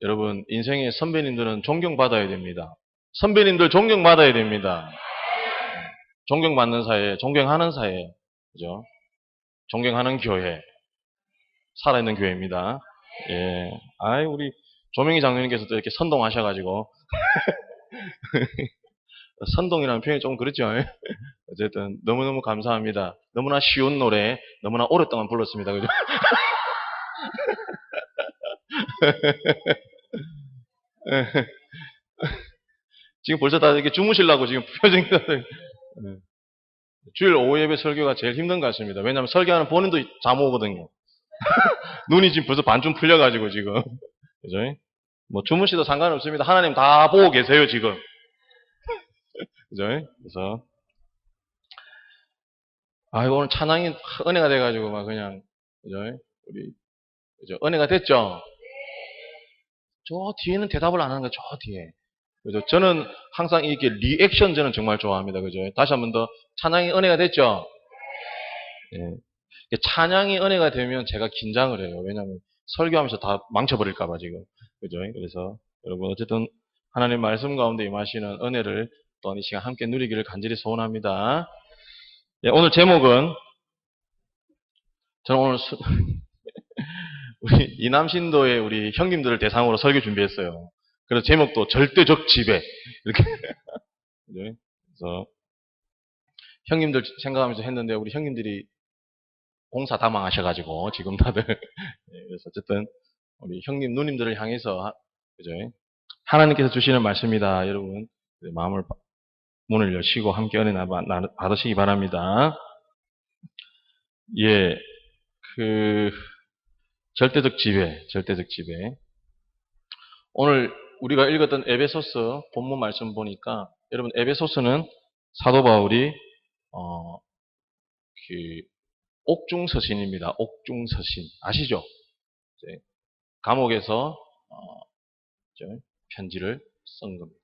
여러분, 인생의 선배님들은 존경받아야 됩니다. 선배님들 존경받아야 됩니다. 존경받는 사회, 존경하는 사회, 그죠? 존경하는 교회, 살아있는 교회입니다. 예. 아이, 우리 조명희 장로님께서도 이렇게 선동하셔가지고, 선동이라는 표현이 좀 그렇죠. 어쨌든, 너무너무 감사합니다. 너무나 쉬운 노래, 너무나 오랫동안 불렀습니다. 그죠? 지금 벌써 다 이렇게 주무시려고 지금 표정이 다들. 주일 오후 예배 설교가 제일 힘든 것 같습니다. 왜냐하면 설교하는 본인도 잠 오거든요. 눈이 지금 벌써 반쯤 풀려가지고 지금. 그죠? 뭐 주무시도 상관없습니다. 하나님 다 보고 계세요, 지금. 그죠? 그래서. 아이고, 오늘 찬양이 은혜가 돼가지고 막 그냥, 그죠? 우리, 그죠? 은혜가 됐죠? 저 뒤에는 대답을 안 하는 거죠, 저 뒤에. 그죠? 저는 항상 이렇게 리액션 저는 정말 좋아합니다. 그죠? 다시 한 번 더. 찬양이 은혜가 됐죠? 예. 찬양이 은혜가 되면 제가 긴장을 해요. 왜냐하면 설교하면서 다 망쳐버릴까봐 지금. 그죠? 그래서 여러분 어쨌든 하나님 말씀 가운데 임하시는 은혜를 또한 이 시간 함께 누리기를 간절히 소원합니다. 예, 오늘 제목은 저는 오늘 우리 이남신도의 우리 형님들을 대상으로 설교 준비했어요. 그래서 제목도 절대적 지배 이렇게. 그죠? 그래서 형님들 생각하면서 했는데 우리 형님들이 공사 다 망하셔가지고 지금 다들. 예, 그래서 어쨌든 우리 형님 누님들을 향해서 그죠? 하나님께서 주시는 말씀이다. 여러분 마음을 문을 여시고 함께 은혜 받으시기 바랍니다. 예, 절대적 지배, 절대적 지배. 오늘 우리가 읽었던 에베소서 본문 말씀 보니까 여러분 에베소서는 사도 바울이 옥중서신입니다. 옥중서신 아시죠? 감옥에서 편지를 쓴 겁니다.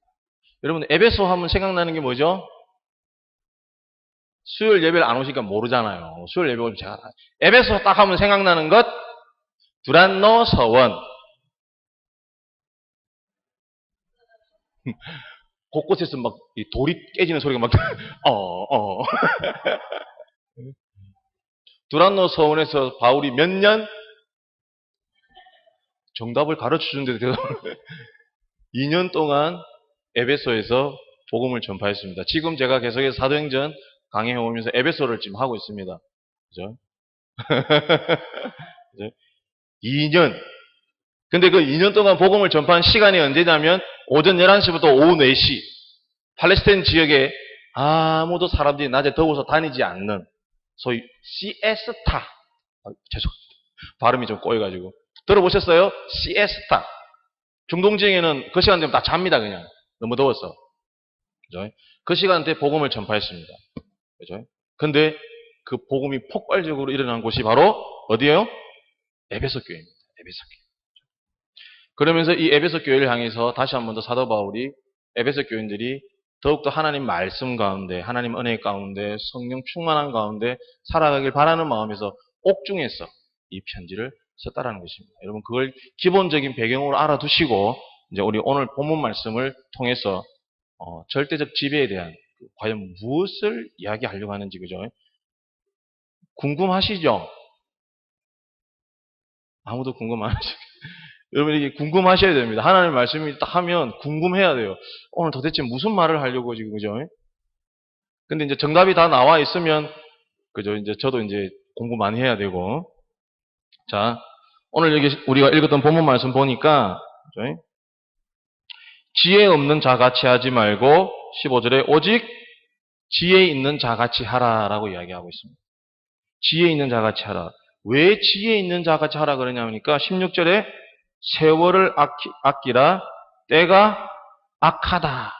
여러분 에베소 하면 생각나는 게 뭐죠? 수요일 예배를 안 오시니까 모르잖아요. 수요일 예배 오면 제가 에베소 딱 하면 생각나는 것 두란노 서원. 곳곳에서 막 돌이 깨지는 소리가 막 두란노 서원에서 바울이 몇 년 정답을 가르쳐 주는데 2년 동안 에베소에서 복음을 전파했습니다. 지금 제가 계속해서 사도행전 강의해 오면서 에베소를 지금 하고 있습니다. 그죠? 2년. 근데 그 2년 동안 복음을 전파한 시간이 언제냐면 오전 11시부터 오후 4시. 팔레스타인 지역에 아무도 사람들이 낮에 더워서 다니지 않는 소위 시에스타. 죄송합니다. 발음이 좀 꼬여가지고. 들어보셨어요? 시에스타. 중동 지역에는 그 시간 되면 다 잡니다, 그냥. 너무 더워서. 그죠? 그 시간대에 복음을 전파했습니다. 그죠? 근데 그 복음이 폭발적으로 일어난 곳이 바로 어디예요? 에베소 교회입니다. 에베소 교회. 그러면서 이 에베소 교회를 향해서 다시 한 번 더 사도 바울이 에베소 교인들이 더욱더 하나님 말씀 가운데, 하나님 은혜 가운데, 성령 충만한 가운데 살아가길 바라는 마음에서 옥중에서 이 편지를 썼다라는 것입니다. 여러분 그걸 기본적인 배경으로 알아두시고 이제 우리 오늘 본문 말씀을 통해서 절대적 지배에 대한 과연 무엇을 이야기하려고 하는지 그죠? 궁금하시죠? 아무도 궁금 안 하시죠? 여러분 이게 궁금하셔야 됩니다. 하나님의 말씀이 딱 하면 궁금해야 돼요. 오늘 도대체 무슨 말을 하려고 지금 그죠? 근데 이제 정답이 다 나와 있으면 그죠? 이제 저도 이제 공부 많이 해야 되고. 자, 오늘 여기 우리가 읽었던 본문 말씀 보니까 그죠? 지혜 없는 자 같이 하지 말고 15절에 오직 지혜 있는 자 같이 하라라고 이야기하고 있습니다. 지혜 있는 자 같이 하라. 왜 지혜 있는 자 같이 하라 그러냐니까 16절에 세월을 아끼라 때가 악하다.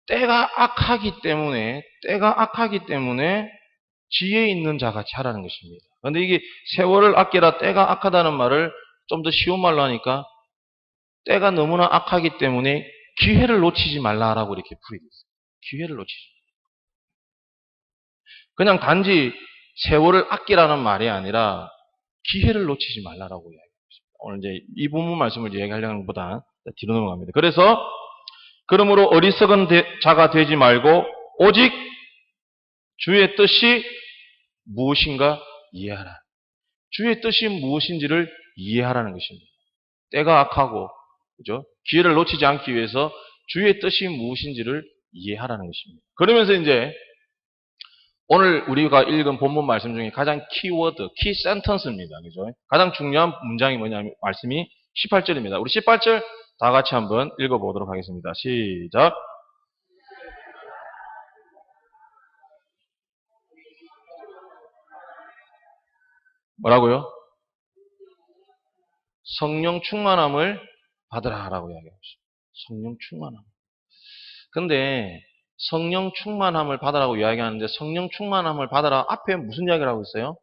때가 악하기 때문에 지혜 있는 자 같이 하라는 것입니다. 그런데 이게 세월을 아끼라 때가 악하다는 말을 좀 더 쉬운 말로 하니까 때가 너무나 악하기 때문에 기회를 놓치지 말라라고 이렇게 풀이되어 있어요. 기회를 놓치지. 그냥 단지 세월을 아끼라는 말이 아니라 기회를 놓치지 말라라고 이야기합니다. 오늘 이제 이 부분 말씀을 얘기하려는 것보다 뒤로 넘어갑니다. 그래서 그러므로 어리석은 자가 되지 말고 오직 주의 뜻이 무엇인가 이해하라. 주의 뜻이 무엇인지를 이해하라는 것입니다. 때가 악하고, 그죠? 기회를 놓치지 않기 위해서 주의 뜻이 무엇인지를 이해하라는 것입니다. 그러면서 이제 오늘 우리가 읽은 본문 말씀 중에 가장 키워드, 키 센턴스입니다. 그죠? 가장 중요한 문장이 뭐냐면 말씀이 18절입니다. 우리 18절 다 같이 한번 읽어보도록 하겠습니다. 시작. 뭐라고요? 성령 충만함을 받으라라고 이야기하고 있습니다. 성령 충만함. 근데 성령 충만함을 받으라고 이야기하는데 성령 충만함을 받으라 앞에 무슨 이야기를 하고 있어요?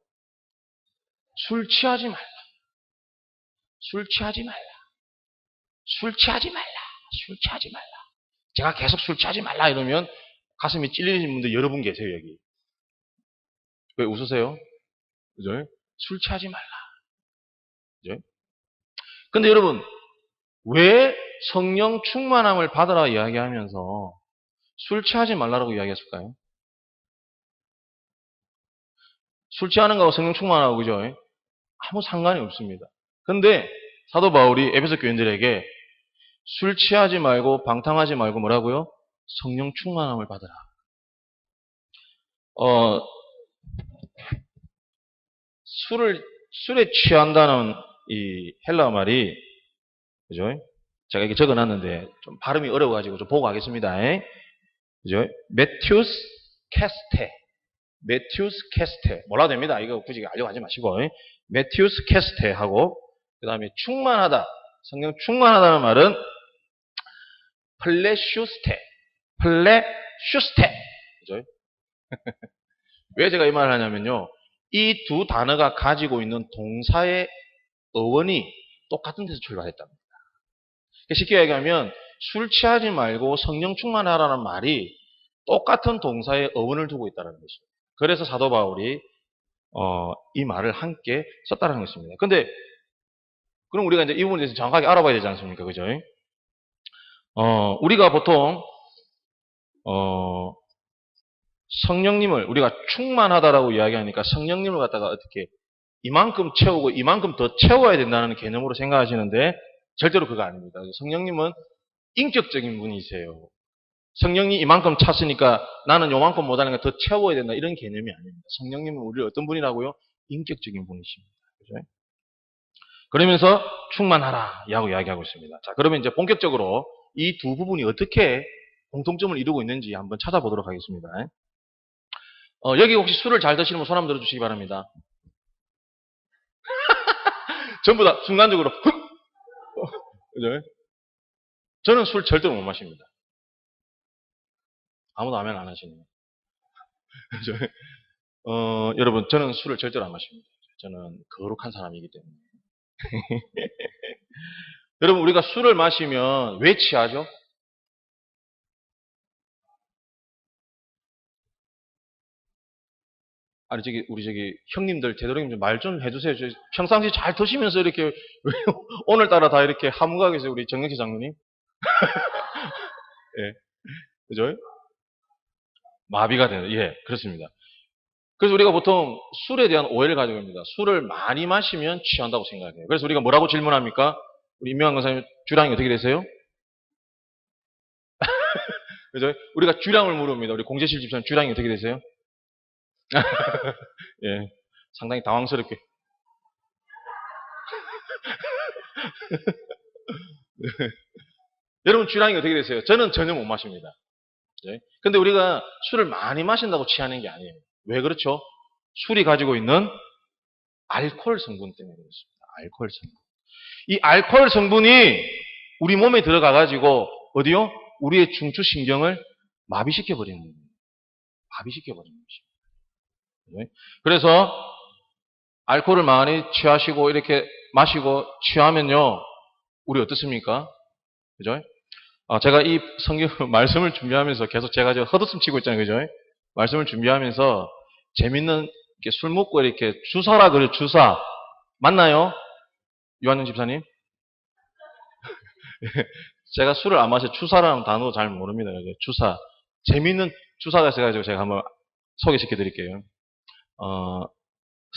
술 취하지 말라. 술 취하지 말라. 술 취하지 말라. 술 취하지 말라. 제가 계속 술 취하지 말라 이러면 가슴이 찔리는 분들 여러분 계세요, 여기. 왜 웃으세요? 그죠? 술 취하지 말라. 그죠? 근데 여러분, 왜 성령 충만함을 받으라 이야기하면서 술 취하지 말라라고 이야기했을까요? 술 취하는 거하고 성령 충만하고, 그죠? 아무 상관이 없습니다. 근데 사도 바울이 에베소 교인들에게 술 취하지 말고 방탕하지 말고 뭐라고요? 성령 충만함을 받으라. 술에 취한다는 이 헬라어 말이, 그죠? 제가 이렇게 적어 놨는데 좀 발음이 어려워가지고 좀 보고 가겠습니다. 그죠? 메티우스 캐스테. 메티우스 캐스테. 몰라도 됩니다. 이거 굳이 알려고 하지 마시고. 메티우스 캐스테 하고, 그 다음에 충만하다. 성령 충만하다는 말은 플레슈스테. 플레슈스테. 그죠? 왜 제가 이 말을 하냐면요. 이 두 단어가 가지고 있는 동사의 어원이 똑같은 데서 출발했답니다. 쉽게 얘기하면 술 취하지 말고 성령 충만하라는 말이 똑같은 동사의 어원을 두고 있다는 것입니다. 그래서 사도 바울이 이 말을 함께 썼다는 것입니다. 근데 그럼 우리가 이제 이 부분에 대해서 정확하게 알아봐야 되지 않습니까? 그죠? 우리가 보통 성령님을 우리가 충만하다라고 이야기하니까 성령님을 갖다가 어떻게 이만큼 채우고 이만큼 더 채워야 된다는 개념으로 생각하시는데 절대로 그거 아닙니다. 성령님은 인격적인 분이세요. 성령이 이만큼 찼으니까 나는 요만큼 못하니까 더 채워야 된다 이런 개념이 아닙니다. 성령님은 우리를 어떤 분이라고요? 인격적인 분이십니다. 그죠? 그러면서 충만하라 라고 이야기하고 있습니다. 자, 그러면 이제 본격적으로 이 두 부분이 어떻게 공통점을 이루고 있는지 한번 찾아보도록 하겠습니다. 여기 혹시 술을 잘 드시는 분 손 한번 들어주시기 바랍니다. 전부 다 순간적으로 그죠? 저는 술 절대로 못 마십니다. 아무도 아멘 안 하시네요. 그죠? 여러분 저는 술을 절대로 안 마십니다. 저는 거룩한 사람이기 때문에. 여러분 우리가 술을 마시면 왜 취하죠? 아니 우리 형님들 되도록이면 좀 말 좀 해주세요. 평상시 잘 드시면서 이렇게 오늘따라 다 이렇게 하무가 계세요. 우리 정영기 장로님. 예, 그죠? 마비가 되는, 예, 그렇습니다. 그래서 우리가 보통 술에 대한 오해를 가지고 있습니다. 술을 많이 마시면 취한다고 생각해요. 그래서 우리가 뭐라고 질문합니까? 우리 임명환 강사님 주량이 어떻게 되세요? 그죠? 우리가 주량을 물읍니다. 우리 공재실 집사님 주량이 어떻게 되세요? 예, 상당히 당황스럽게. 여러분 주량이 어떻게 되세요? 저는 전혀 못 마십니다. 근데 우리가 술을 많이 마신다고 취하는 게 아니에요. 왜 그렇죠? 술이 가지고 있는 알코올 성분 때문에 그렇습니다. 알코올 성분. 이 알코올 성분이 우리 몸에 들어가가지고 어디요? 우리의 중추신경을 마비시켜버리는 거예요. 마비시켜버리는 것입니다. 그래서 알코올을 많이 취하시고 이렇게 마시고 취하면요. 우리 어떻습니까? 그죠? 제가 이 성경 말씀을 준비하면서 계속 제가 헛웃음 치고 있잖아요. 그죠? 말씀을 준비하면서 재밌는 이렇게 술 먹고 이렇게 주사라 그래요. 주사. 맞나요? 유한영 집사님? 제가 술을 안 마셔 추사라는 단어도 잘 모릅니다. 추사. 재미있는 추사가 있어가지고 제가 한번 소개시켜 드릴게요.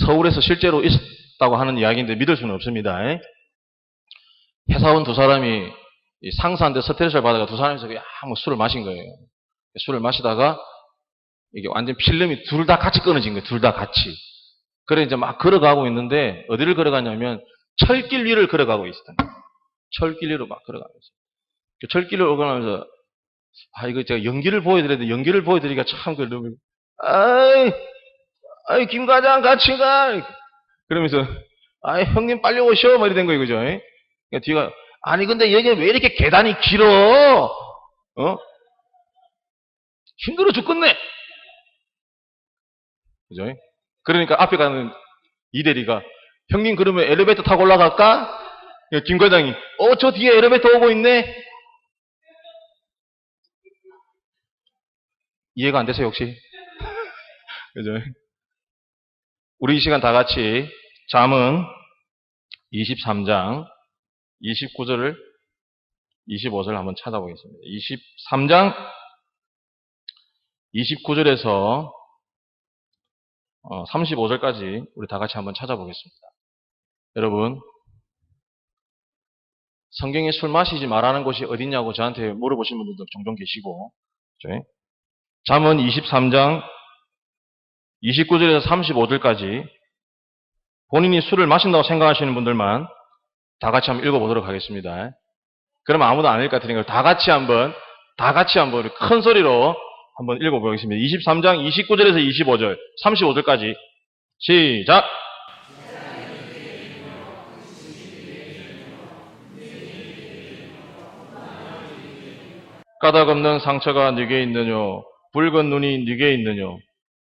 서울에서 실제로 있었다고 하는 이야기인데 믿을 수는 없습니다. 회사원 두 사람이 상사한테 스트레스를 받아가 두 사람이서 뭐 술을 마신 거예요. 술을 마시다가 이게 완전 필름이 둘 다 같이 끊어진 거예요. 둘 다 같이. 그래 이제 막 걸어가고 있는데 어디를 걸어가냐면 철길 위를 걸어가고 있었던 거예요. 철길 위로 막 걸어가고 있어요. 철길을 오가면서 이거 제가 연기를 보여드려야 연기를 보여드리기가 참 너무 아이 김 과장 같이 가 그러면서 형님 빨리 오셔 뭐 이래 된 거예요. 그죠? 그러니까 뒤가 아니 근데 여기 왜 이렇게 계단이 길어? 힘들어 죽겠네. 그죠? 그러니까 앞에 가는 이대리가 형님 그러면 엘리베이터 타고 올라갈까? 김 과장이 저 뒤에 엘리베이터 오고 있네. 이해가 안 되세요 혹시? 그죠? 우리 이 시간 다 같이 잠언 23장 29절을 25절 한번 찾아보겠습니다. 23장 29절에서 35절까지 우리 다 같이 한번 찾아보겠습니다. 여러분 성경에 술 마시지 말라는 곳이 어디냐고 저한테 물어보신 분들도 종종 계시고 그렇죠? 잠언 23장 29절에서 35절까지 본인이 술을 마신다고 생각하시는 분들만 다 같이 한번 읽어보도록 하겠습니다. 그러면 아무도 안 읽을 것 같으니까 다 같이 한번 큰 소리로 한번 읽어보겠습니다. 23장 29절에서 25절, 35절까지 시작! 까닭 없는 상처가 네게 있느뇨? 붉은 눈이 네게 있느뇨?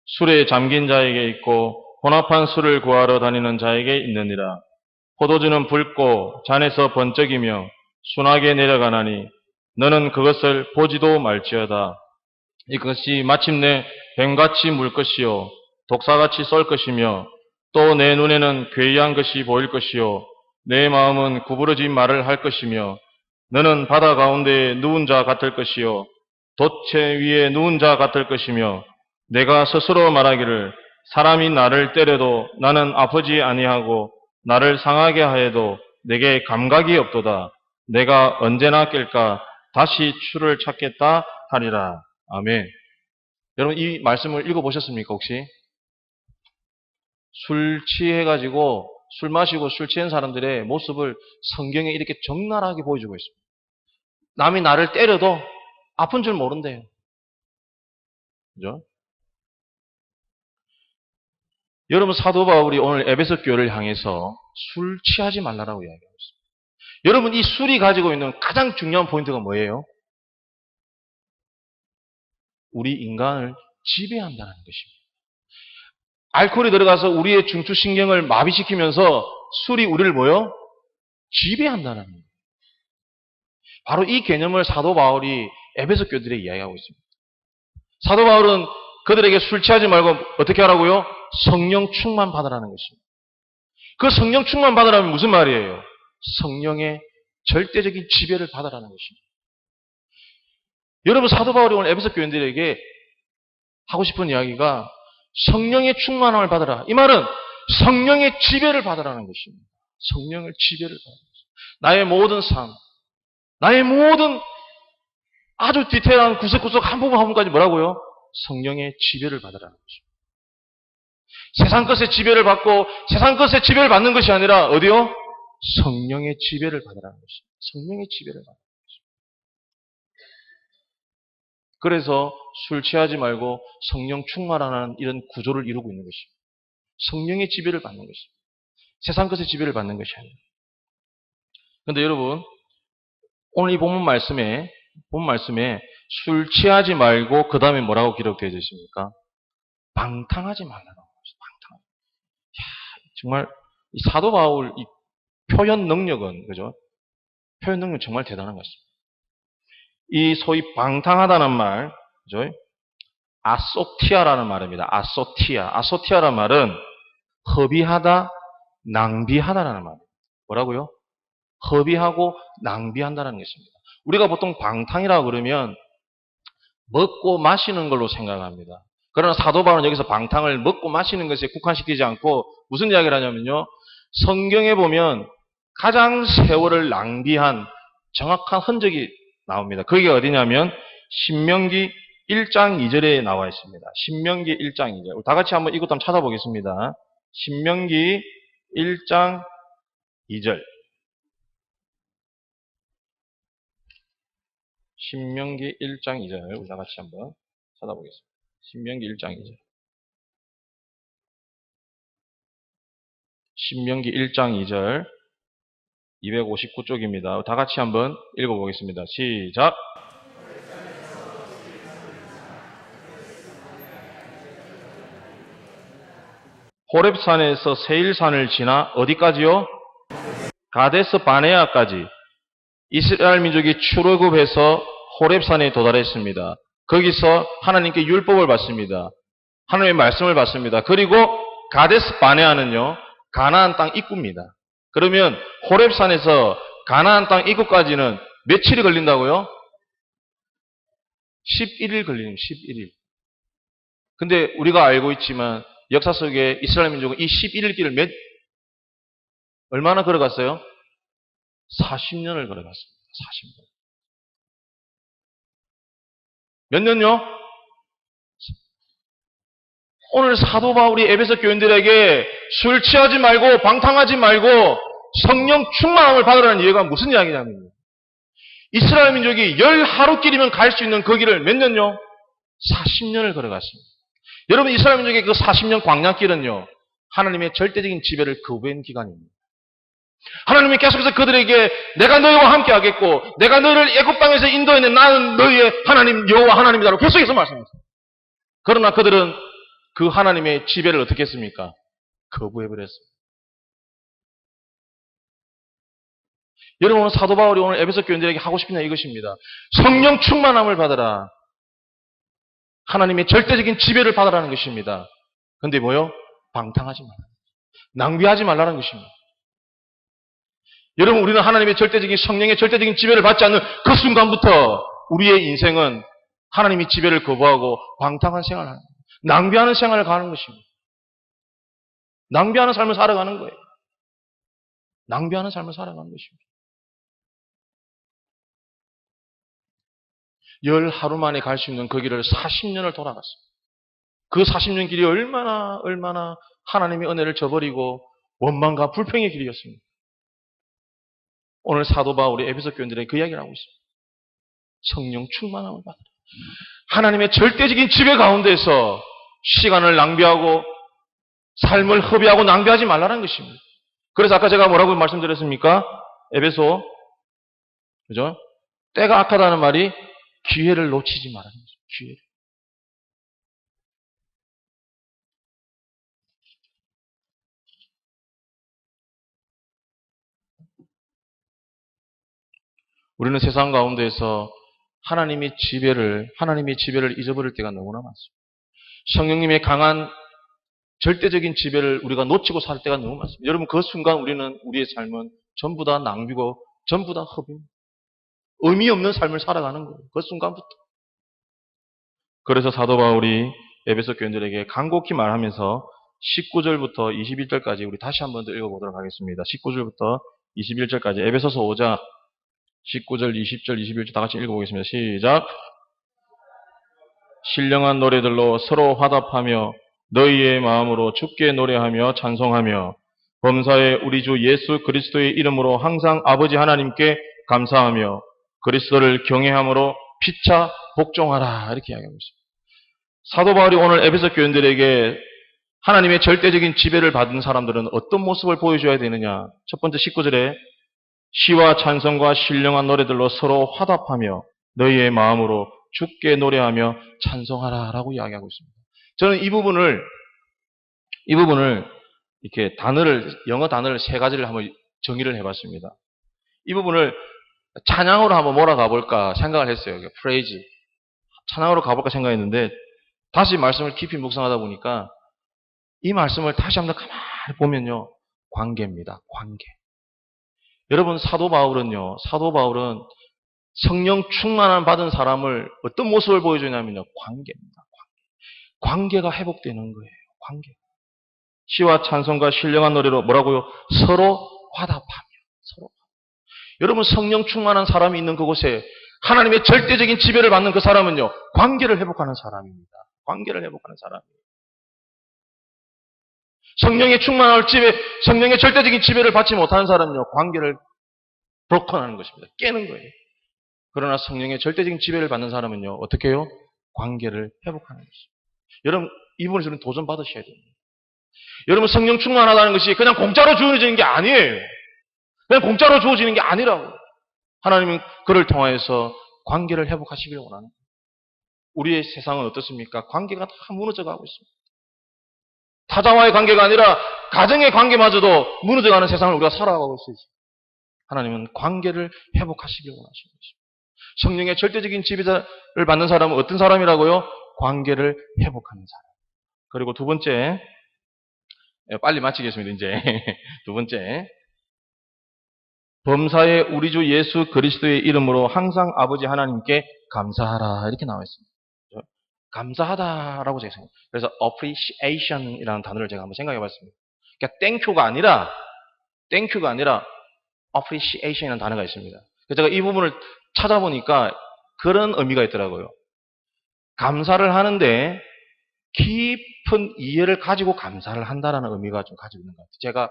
술에 잠긴 자에게 있고 혼합한 술을 구하러 다니는 자에게 있느니라. 포도주는 붉고 잔에서 번쩍이며 순하게 내려가나니 너는 그것을 보지도 말지어다. 이것이 마침내 뱀같이 물 것이요 독사같이 쏠 것이며 또 내 눈에는 괴이한 것이 보일 것이요 내 마음은 구부러진 말을 할 것이며 너는 바다 가운데에 누운 자 같을 것이요 돛체 위에 누운 자 같을 것이며 내가 스스로 말하기를 사람이 나를 때려도 나는 아프지 아니하고 나를 상하게 하여도 내게 감각이 없도다. 내가 언제나 깰까 다시 추를 찾겠다 하리라. 아멘. 여러분 이 말씀을 읽어보셨습니까 혹시? 술 취해가지고 술 마시고 술 취한 사람들의 모습을 성경에 이렇게 적나라하게 보여주고 있습니다. 남이 나를 때려도 아픈 줄 모른대요. 그죠? 여러분 사도 바울이 오늘 에베소 교회를 향해서 술 취하지 말라라고 이야기하고 있습니다. 여러분 이 술이 가지고 있는 가장 중요한 포인트가 뭐예요? 우리 인간을 지배한다는 것입니다. 알코올이 들어가서 우리의 중추신경을 마비시키면서 술이 우리를 뭐요? 지배한다는 거예요. 바로 이 개념을 사도 바울이 에베소 교회들에 이야기하고 있습니다. 사도 바울은 그들에게 술 취하지 말고 어떻게 하라고요? 성령 충만 받으라는 것입니다. 그 성령 충만 받으라면 무슨 말이에요? 성령의 절대적인 지배를 받으라는 것입니다. 여러분 사도 바울이 오늘 에베소 교인들에게 하고 싶은 이야기가 성령의 충만함을 받으라. 이 말은 성령의 지배를 받으라는 것입니다. 성령의 지배를 받으라는 것입니다. 나의 모든 삶, 나의 모든 아주 디테일한 구석구석 한 부분 한 부분까지 뭐라고요? 성령의 지배를 받으라는 것입니다. 세상 것의 지배를 받고 세상 것의 지배를 받는 것이 아니라 어디요? 성령의 지배를 받으라는 것입니다. 성령의 지배를 받으라는 것입니다. 그래서 술 취하지 말고 성령 충만하는 이런 구조를 이루고 있는 것입니다. 성령의 지배를 받는 것입니다. 세상 것의 지배를 받는 것이 아니라. 그런데 여러분 오늘 이 본문 말씀에 술 취하지 말고 그 다음에 뭐라고 기록되어 있습니까? 방탕하지 말라고 방탕. 정말 이 사도 바울 이 표현 능력은 그죠? 표현 능력 정말 대단한 것입니다. 이 소위 방탕하다는 말, 그죠? 아소티아라는 말입니다. 아소티아라는 말은 허비하다, 낭비하다라는 말입니다. 뭐라고요? 허비하고 낭비한다는 것입니다. 우리가 보통 방탕이라고 그러면 먹고 마시는 걸로 생각합니다. 그러나 사도 바울은 여기서 방탕을 먹고 마시는 것에 국한시키지 않고 무슨 이야기를 하냐면요. 성경에 보면 가장 세월을 낭비한 정확한 흔적이 나옵니다. 그게 어디냐면 신명기 1장 2절에 나와 있습니다. 신명기 1장 2절. 다 같이 한번 이것도 한번 찾아보겠습니다. 신명기 1장 2절. 신명기 1장 2절. 우리 다 같이 한번 찾아보겠습니다. 신명기 1장 2절. 신명기 1장 2절. 259쪽입니다. 다 같이 한번 읽어보겠습니다. 시작. 호렙산에서 세일산을 지나 어디까지요? 가데스 바네아까지 이스라엘 민족이 출애굽해서 호렙산에 도달했습니다. 거기서 하나님께 율법을 받습니다. 하나님의 말씀을 받습니다. 그리고 가데스 바네아는요, 가나안 땅 입구입니다. 그러면 호렙산에서 가나안 땅 입구까지는 며칠이 걸린다고요? 11일 걸리는 11일. 근데 우리가 알고 있지만 역사 속에 이스라엘 민족은 이 11일 길을 얼마나 걸어갔어요? 40년을 걸어갔습니다. 40년. 몇 년요? 오늘 사도 바울이 에베소 교인들에게 술 취하지 말고 방탕하지 말고 성령 충만함을 받으라는 이유가 무슨 이야기냐면요. 이스라엘 민족이 열 하루길이면 갈 수 있는 그 길을 몇 년요? 40년을 걸어갔습니다. 여러분 이스라엘 민족의 그 40년 광야길은요. 하나님의 절대적인 지배를 거부한 기간입니다. 하나님이 계속해서 그들에게 내가 너희와 함께 하겠고 내가 너희를 애굽 땅에서 인도해낸 나는 너희의 하나님 여호와 하나님이다라고 계속해서 말씀했어요. 그러나 그들은 그 하나님의 지배를 어떻게 했습니까? 거부해버렸습니다. 여러분 오늘 사도 바울이 오늘 에베소 교인들에게 하고 싶은 이것입니다. 성령 충만함을 받으라. 하나님의 절대적인 지배를 받으라는 것입니다. 근데 뭐요? 방탕하지 말라. 낭비하지 말라는 것입니다. 여러분 우리는 하나님의 절대적인 성령의 절대적인 지배를 받지 않는 그 순간부터 우리의 인생은 하나님의 지배를 거부하고 방탕한 생활을 하는 거예요. 낭비하는 생활을 가는 것입니다. 낭비하는 삶을 살아가는 거예요. 낭비하는 삶을 살아가는 것입니다. 열 하루 만에 갈 수 있는 그 길을 40년을 돌아갔습니다. 그 40년 길이 얼마나 하나님의 은혜를 저버리고 원망과 불평의 길이었습니다. 오늘 사도 바울이 에베소 교인들에게 그 이야기를 하고 있습니다. 성령 충만함을 받으라. 하나님의 절대적인 지배 가운데서 시간을 낭비하고 삶을 허비하고 낭비하지 말라는 것입니다. 그래서 아까 제가 뭐라고 말씀드렸습니까? 에베소, 그죠? 때가 악하다는 말이 기회를 놓치지 말라는 거죠. 기회를. 우리는 세상 가운데에서 하나님의 지배를 잊어버릴 때가 너무나 많습니다. 성령님의 강한 절대적인 지배를 우리가 놓치고 살 때가 너무 많습니다. 여러분 그 순간 우리의 삶은 전부 다 낭비고 전부 다 허비입니다. 의미 없는 삶을 살아가는 거예요. 그 순간부터. 그래서 사도 바울이 에베소 교인들에게 간곡히 말하면서 19절부터 21절까지 우리 다시 한번 더 읽어보도록 하겠습니다. 19절부터 21절까지 에베소서 5장 19절, 20절, 21절 다 같이 읽어보겠습니다. 시작. 신령한 노래들로 서로 화답하며 너희의 마음으로 주께 노래하며 찬송하며 범사에 우리 주 예수 그리스도의 이름으로 항상 아버지 하나님께 감사하며 그리스도를 경외함으로 피차 복종하라. 이렇게 이야기하고 있습니다. 사도 바울이 오늘 에베소 교인들에게 하나님의 절대적인 지배를 받은 사람들은 어떤 모습을 보여줘야 되느냐. 첫 번째 19절에 시와 찬송과 신령한 노래들로 서로 화답하며 너희의 마음으로 주께 노래하며 찬송하라 라고 이야기하고 있습니다. 저는 이 부분을 이렇게 영어 단어를 세 가지를 한번 정의를 해봤습니다. 이 부분을 찬양으로 한번 몰아가 볼까 생각을 했어요. 프레이즈. 찬양으로 가볼까 생각했는데 다시 말씀을 깊이 묵상하다 보니까 이 말씀을 다시 한번 가만히 보면요. 관계입니다. 관계. 여러분, 사도 바울은 성령 충만함 받은 사람을 어떤 모습을 보여주냐면요. 관계입니다. 관계가 회복되는 거예요. 관계. 시와 찬송과 신령한 노래로 뭐라고요? 서로 화답하며. 서로. 여러분, 성령 충만한 사람이 있는 그곳에 하나님의 절대적인 지배를 받는 그 사람은요. 관계를 회복하는 사람입니다. 관계를 회복하는 사람이에요. 성령의 충만함을 성령의 절대적인 지배를 받지 못하는 사람은요. 관계를 브로큰하는 것입니다. 깨는 거예요. 그러나 성령의 절대적인 지배를 받는 사람은요. 어떻게 해요? 관계를 회복하는 것입니다. 여러분, 이 부분을 저는 도전 받으셔야 됩니다. 여러분, 성령 충만하다는 것이 그냥 공짜로 주어지는 게 아니에요. 그냥 공짜로 주어지는 게 아니라고. 하나님은 그를 통하여서 관계를 회복하시길 원하는 거예요. 우리의 세상은 어떻습니까? 관계가 다 무너져가고 있습니다. 타자와의 관계가 아니라 가정의 관계마저도 무너져가는 세상을 우리가 살아가고 있어요. 하나님은 관계를 회복하시길 원하시는 것입니다. 성령의 절대적인 지배를 받는 사람은 어떤 사람이라고요? 관계를 회복하는 사람. 그리고 두 번째, 빨리 마치겠습니다, 이제. 두 번째, 범사의 우리 주 예수 그리스도의 이름으로 항상 아버지 하나님께 감사하라. 이렇게 나와 있습니다. 감사하다라고 제가 생각해요. 그래서 appreciation이라는 단어를 제가 한번 생각해 봤습니다. 그러니까 땡큐가 아니라 appreciation이라는 단어가 있습니다. 그래서 제가 이 부분을 찾아보니까 그런 의미가 있더라고요. 감사를 하는데 깊은 이해를 가지고 감사를 한다라는 의미가 좀 가지고 있는 것 같아요. 제가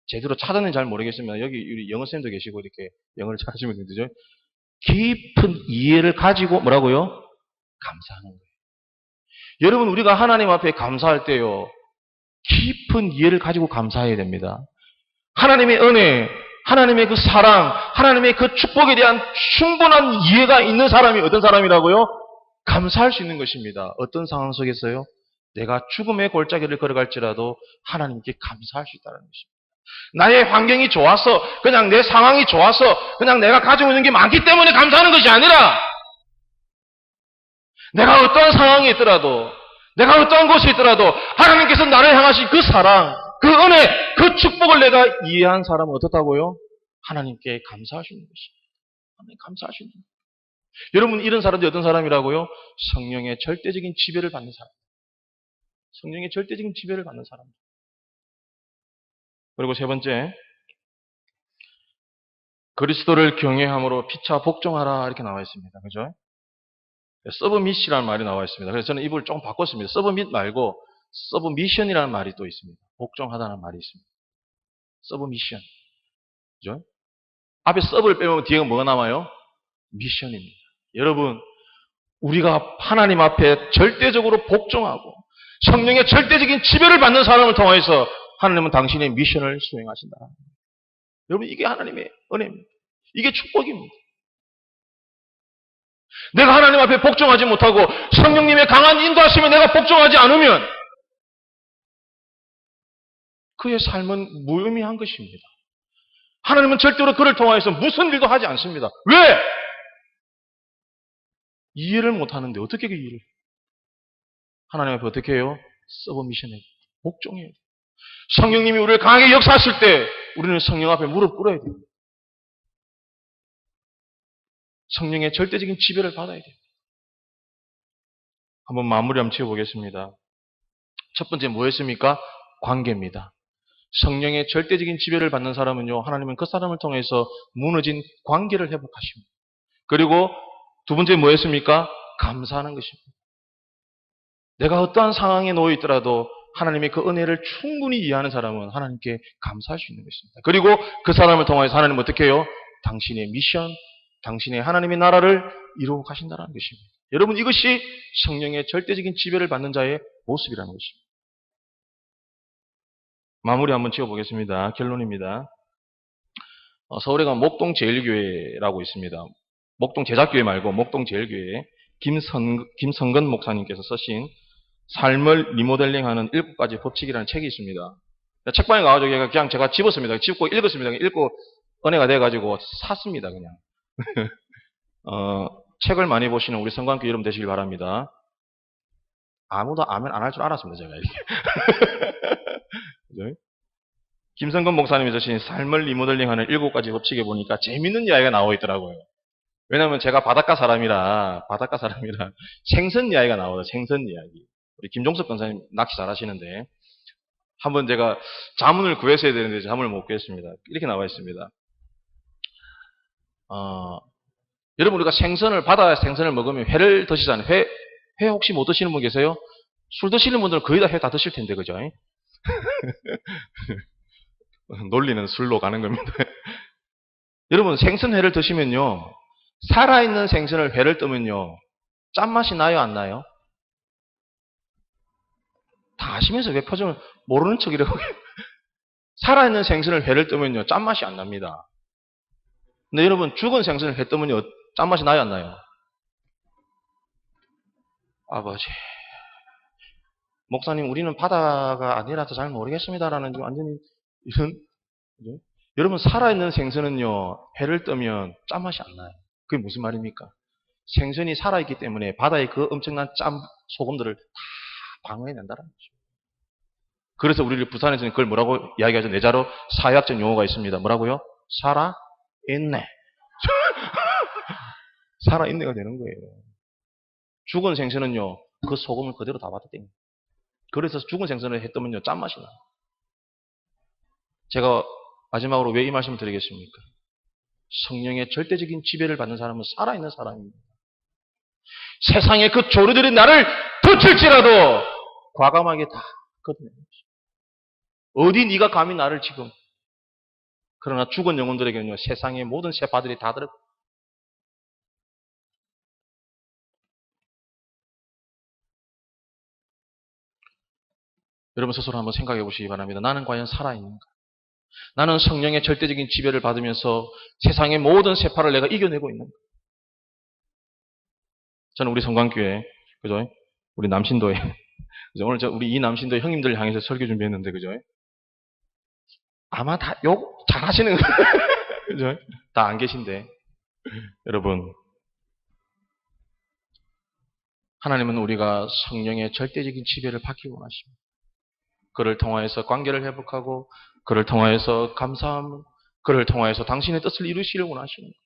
제대로 찾았는지 잘 모르겠으면 여기 우리 영어 쌤도 계시고 이렇게 영어를 찾으시면 되죠. 깊은 이해를 가지고 뭐라고요? 감사하는 거예요. 여러분, 우리가 하나님 앞에 감사할 때요. 깊은 이해를 가지고 감사해야 됩니다. 하나님의 은혜, 하나님의 그 사랑, 하나님의 그 축복에 대한 충분한 이해가 있는 사람이 어떤 사람이라고요? 감사할 수 있는 것입니다. 어떤 상황 속에서요? 내가 죽음의 골짜기를 걸어갈지라도 하나님께 감사할 수 있다는 것입니다. 나의 환경이 좋아서, 그냥 내 상황이 좋아서, 그냥 내가 가지고 있는 게 많기 때문에 감사하는 것이 아니라, 내가 어떠한 상황이 있더라도, 내가 어떠한 곳에 있더라도, 하나님께서 나를 향하신 그 사랑, 그 은혜, 그 축복을 내가 이해한 사람은 어떻다고요? 하나님께 감사할 수 있는 것입니다. 하나님 감사할 수 있는 것입니다. 여러분, 이런 사람들이 어떤 사람이라고요? 성령의 절대적인 지배를 받는 사람. 성령의 절대적인 지배를 받는 사람. 그리고 세 번째, 그리스도를 경외함으로 피차 복종하라 이렇게 나와 있습니다. 그죠? 서브밋이라는 말이 나와 있습니다. 그래서 저는 이걸 조금 바꿨습니다. 서브밋 말고 서브미션이라는 말이 또 있습니다. 복종하다는 말이 있습니다. 서브미션. 그죠? 앞에 서브를 빼면 뒤에 뭐가 남아요? 미션입니다. 여러분, 우리가 하나님 앞에 절대적으로 복종하고 성령의 절대적인 지배를 받는 사람을 통해서 하나님은 당신의 미션을 수행하신다. 여러분, 이게 하나님의 은혜입니다. 이게 축복입니다. 내가 하나님 앞에 복종하지 못하고 성령님의 강한 인도하심에 내가 복종하지 않으면 그의 삶은 무의미한 것입니다. 하나님은 절대로 그를 통하여서 무슨 일도 하지 않습니다. 왜? 이해를 못하는데 어떻게 그 이해를? 하나님 앞에 어떻게 해요? 서브미션에 복종해야 돼요. 성령님이 우리를 강하게 역사하실 때 우리는 성령 앞에 무릎 꿇어야 돼요. 성령의 절대적인 지배를 받아야 돼요. 한번 마무리 한번 지어보겠습니다. 첫 번째 뭐였습니까? 관계입니다. 성령의 절대적인 지배를 받는 사람은요, 하나님은 그 사람을 통해서 무너진 관계를 회복하십니다. 그리고 두 번째 뭐였습니까? 감사하는 것입니다. 내가 어떠한 상황에 놓여 있더라도 하나님의 그 은혜를 충분히 이해하는 사람은 하나님께 감사할 수 있는 것입니다. 그리고 그 사람을 통해서 하나님은 어떻게 해요? 당신의 미션, 당신의 하나님의 나라를 이루어 가신다는 것입니다. 여러분, 이것이 성령의 절대적인 지배를 받는 자의 모습이라는 것입니다. 마무리 한번 지어보겠습니다. 결론입니다. 서울에 가면 목동 제일교회라고 있습니다. 목동 제작교회 말고 목동 제일교회 김성근 목사님께서 쓰신 삶을 리모델링하는 7가지 법칙이라는 책이 있습니다. 책방에 가가지고 그냥 제가 집었습니다. 집고 읽었습니다. 읽고 은혜가 돼가지고 샀습니다. 그냥. 책을 많이 보시는 우리 성관교회 여러분 되시길 바랍니다. 아무도 아멘 안 할 줄 알았습니다. 제가. 그죠? 김성근 목사님이 주신 삶을 리모델링하는 7가지 법칙에 보니까 재밌는 이야기가 나오고 있더라고요. 왜냐하면 제가 바닷가 사람이라 생선 이야기가 나와요. 생선 이야기. 우리 김종석 권사님 낚시 잘하시는데 한번 제가 자문을 구했어야 되는데 자문을 못 구했습니다. 이렇게 나와 있습니다. 여러분 우리가 바다 생선을 먹으면 회를 드시잖아요. 회 혹시 못 드시는 분 계세요? 술 드시는 분들은 거의 다 회 다 드실 텐데 그죠? 논리는 술로 가는 겁니다. 여러분 생선회를 드시면요. 살아있는 생선을 회를 뜨면요. 짠맛이 나요 안 나요? 다 아시면서 왜 표정을 모르는 척이라고 살아있는 생선을 회를 뜨면요. 짠맛이 안 납니다. 근데 여러분 죽은 생선을 회 뜨면요. 짠맛이 나요 안 나요? 아버지 목사님 우리는 바다가 아니라서 잘 모르겠습니다라는 완전히 이런 그죠? 여러분 살아있는 생선은요. 회를 뜨면 짠맛이 안 나요. 그게 무슨 말입니까? 생선이 살아있기 때문에 바다의 그 엄청난 소금들을 다 방어해낸다는 거죠. 그래서 우리 부산에서는 그걸 뭐라고 이야기하죠? 내자로 사회학적 용어가 있습니다. 뭐라고요? 살아있네. 살아있네가 되는 거예요. 죽은 생선은요. 그 소금을 그대로 다 받아당겨요. 그래서 죽은 생선을 해 뜨면요. 짠맛이 나요. 제가 마지막으로 왜 이 말씀을 드리겠습니까? 성령의 절대적인 지배를 받는 사람은 살아있는 사람입니다. 세상의 그 조류들이 나를 덮칠지라도 과감하게 다 걷어내는 것입니다. 어디 네가 감히 나를 지금. 그러나 죽은 영혼들에게는요. 세상의 모든 세파들이 다 들어. 여러분 스스로 한번 생각해 보시기 바랍니다. 나는 과연 살아있는가? 나는 성령의 절대적인 지배를 받으면서 세상의 모든 세파를 내가 이겨내고 있는가? 저는 우리 성광교회, 그죠? 우리 남신도에, 그죠? 오늘 우리 이 남신도 형님들 향해서 설교 준비했는데, 그죠? 아마 다 욕 잘하시는 거예요. 그죠? 다 안 계신데. 여러분, 하나님은 우리가 성령의 절대적인 지배를 받기 원하십니다. 그를 통하여서 관계를 회복하고, 그를 통하여서 감사함, 그를 통하여서 당신의 뜻을 이루시길 원하시는 거예요.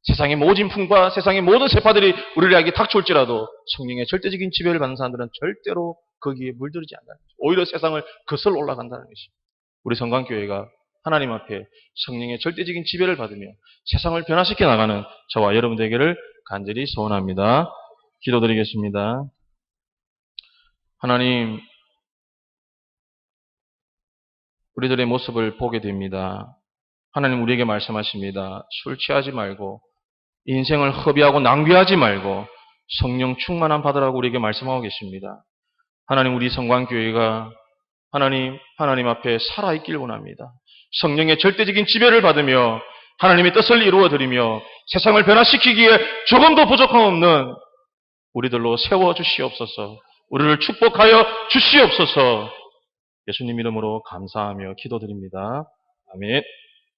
세상의 모진 풍과 세상의 모든 세파들이 우리에게 닥쳐올지라도 성령의 절대적인 지배를 받는 사람들은 절대로 거기에 물들이지 않는다는 것입니다. 오히려 세상을 거슬러 올라간다는 것입니다. 우리 성광교회가 하나님 앞에 성령의 절대적인 지배를 받으며 세상을 변화시켜 나가는 저와 여러분 되기를 간절히 소원합니다. 기도드리겠습니다. 하나님, 우리들의 모습을 보게 됩니다. 하나님 우리에게 말씀하십니다. 술 취하지 말고 인생을 허비하고 낭비하지 말고 성령 충만한 받으라고 우리에게 말씀하고 계십니다. 하나님 우리 성광교회가 하나님 앞에 살아있길 원합니다. 성령의 절대적인 지배를 받으며 하나님의 뜻을 이루어드리며 세상을 변화시키기에 조금도 부족함 없는 우리들로 세워주시옵소서. 우리를 축복하여 주시옵소서. 예수님 이름으로 감사하며 기도드립니다. 아멘.